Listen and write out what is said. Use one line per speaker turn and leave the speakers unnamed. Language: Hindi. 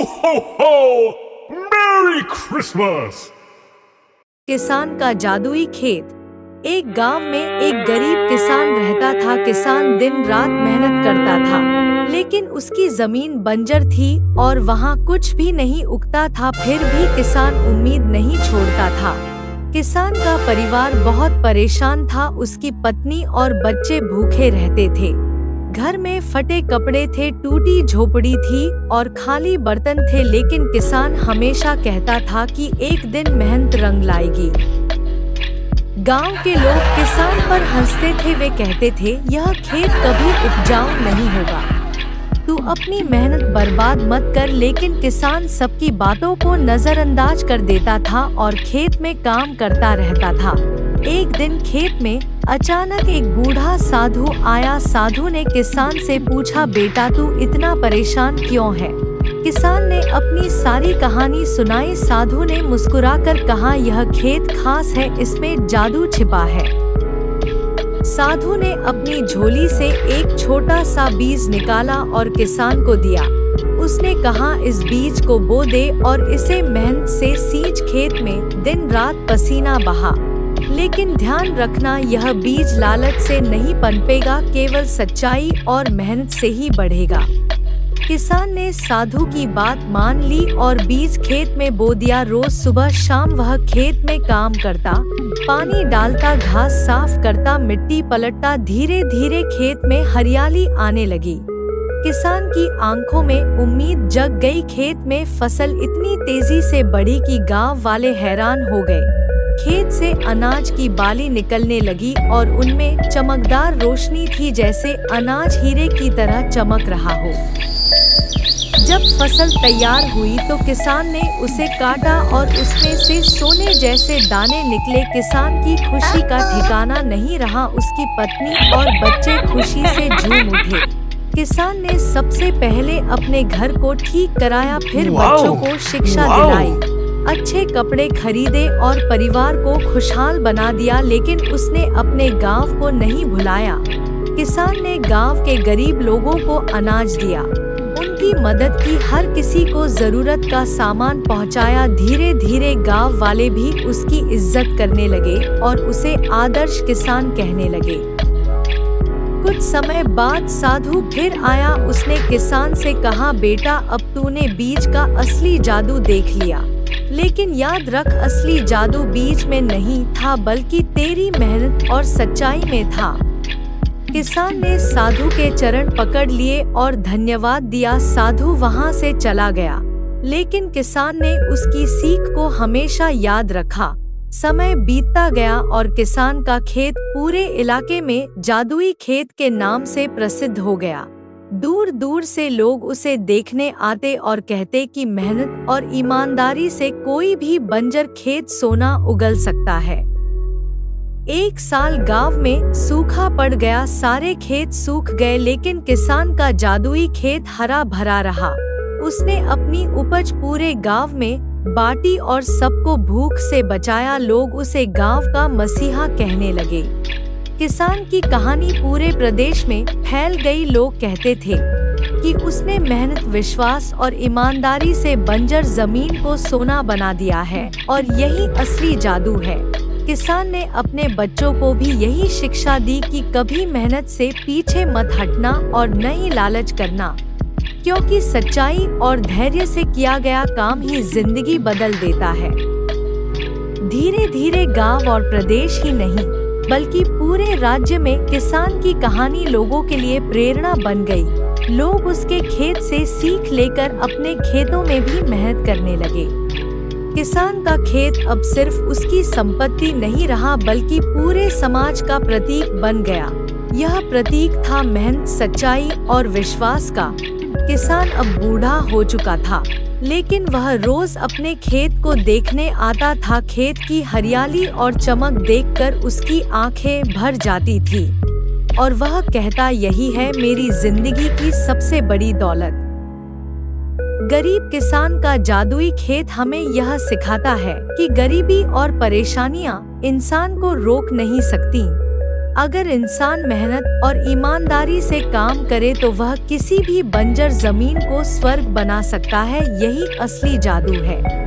ho, ho! Merry Christmas!
किसान का जादुई खेत। एक गांव में एक गरीब किसान रहता था। किसान दिन रात मेहनत करता था, लेकिन उसकी जमीन बंजर थी और वहां कुछ भी नहीं उगता था। फिर भी किसान उम्मीद नहीं छोड़ता था। किसान का परिवार बहुत परेशान था। उसकी पत्नी और बच्चे भूखे रहते थे। घर में फटे कपड़े थे, टूटी झोपड़ी थी और खाली बर्तन थे। लेकिन किसान हमेशा कहता था कि एक दिन मेहनत रंग लाएगी। गांव के लोग किसान पर हंसते थे। वे कहते थे, यह खेत कभी उपजाऊ नहीं होगा, तू अपनी मेहनत बर्बाद मत कर। लेकिन किसान सबकी बातों को नजरअंदाज कर देता था और खेत में काम करता रहता था। एक दिन खेत में अचानक एक बूढ़ा साधु आया। साधु ने किसान से पूछा, बेटा तू इतना परेशान क्यों है? किसान ने अपनी सारी कहानी सुनाई। साधु ने मुस्कुराकर कहा, यह खेत खास है, इसमें जादू छिपा है। साधु ने अपनी झोली से एक छोटा सा बीज निकाला और किसान को दिया। उसने कहा, इस बीज को बो दे और इसे मेहनत से सींच। खेत में दिन रात पसीना बहा, लेकिन ध्यान रखना, यह बीज लालच से नहीं पनपेगा, केवल सच्चाई और मेहनत से ही बढ़ेगा। किसान ने साधु की बात मान ली और बीज खेत में बो दिया। रोज सुबह शाम वह खेत में काम करता, पानी डालता, घास साफ करता, मिट्टी पलटता। धीरे धीरे खेत में हरियाली आने लगी। किसान की आंखों में उम्मीद जग गई। खेत में फसल इतनी तेजी से बढ़ी कि गांव वाले हैरान हो गए। खेत से अनाज की बाली निकलने लगी और उनमें चमकदार रोशनी थी, जैसे अनाज हीरे की तरह चमक रहा हो। जब फसल तैयार हुई तो किसान ने उसे काटा और उसमें से सोने जैसे दाने निकले। किसान की खुशी का ठिकाना नहीं रहा। उसकी पत्नी और बच्चे खुशी से झूम उठे। किसान ने सबसे पहले अपने घर को ठीक कराया, फिर बच्चों को शिक्षा दिलाई, अच्छे कपड़े खरीदे और परिवार को खुशहाल बना दिया। लेकिन उसने अपने गांव को नहीं भुलाया। किसान ने गांव के गरीब लोगों को अनाज दिया, उनकी मदद की, हर किसी को जरूरत का सामान पहुंचाया। धीरे धीरे गांव वाले भी उसकी इज्जत करने लगे और उसे आदर्श किसान कहने लगे। कुछ समय बाद साधु फिर आया। उसने किसान से कहा, बेटा अब तूने बीज का असली जादू देख लिया, लेकिन याद रख, असली जादू बीज में नहीं था बल्कि तेरी मेहनत और सच्चाई में था। किसान ने साधु के चरण पकड़ लिए और धन्यवाद दिया। साधु वहां से चला गया, लेकिन किसान ने उसकी सीख को हमेशा याद रखा। समय बीतता गया और किसान का खेत पूरे इलाके में जादुई खेत के नाम से प्रसिद्ध हो गया। दूर दूर से लोग उसे देखने आते और कहते कि मेहनत और ईमानदारी से कोई भी बंजर खेत सोना उगल सकता है। एक साल गांव में सूखा पड़ गया, सारे खेत सूख गए, लेकिन किसान का जादुई खेत हरा भरा रहा। उसने अपनी उपज पूरे गांव में बांटी और सबको भूख से बचाया। लोग उसे गांव का मसीहा कहने लगे। किसान की कहानी पूरे प्रदेश में फैल गई। लोग कहते थे कि उसने मेहनत, विश्वास और ईमानदारी से बंजर जमीन को सोना बना दिया है और यही असली जादू है। किसान ने अपने बच्चों को भी यही शिक्षा दी कि कभी मेहनत से पीछे मत हटना और नहीं लालच करना, क्योंकि सच्चाई और धैर्य से किया गया काम ही जिंदगी बदल देता है। धीरे धीरे गांव और प्रदेश ही नहीं बल्कि पूरे राज्य में किसान की कहानी लोगों के लिए प्रेरणा बन गई। लोग उसके खेत से सीख लेकर अपने खेतों में भी मेहनत करने लगे। किसान का खेत अब सिर्फ उसकी संपत्ति नहीं रहा बल्कि पूरे समाज का प्रतीक बन गया। यह प्रतीक था मेहनत, सच्चाई और विश्वास का। किसान अब बूढ़ा हो चुका था, लेकिन वह रोज अपने खेत को देखने आता था। खेत की हरियाली और चमक देखकर उसकी आंखें भर जाती थी और वह कहता, यही है मेरी जिंदगी की सबसे बड़ी दौलत। गरीब किसान का जादुई खेत हमें यह सिखाता है कि गरीबी और परेशानियां इंसान को रोक नहीं सकती। अगर इंसान मेहनत और ईमानदारी से काम करे तो वह किसी भी बंजर जमीन को स्वर्ग बना सकता है। यही असली जादू है।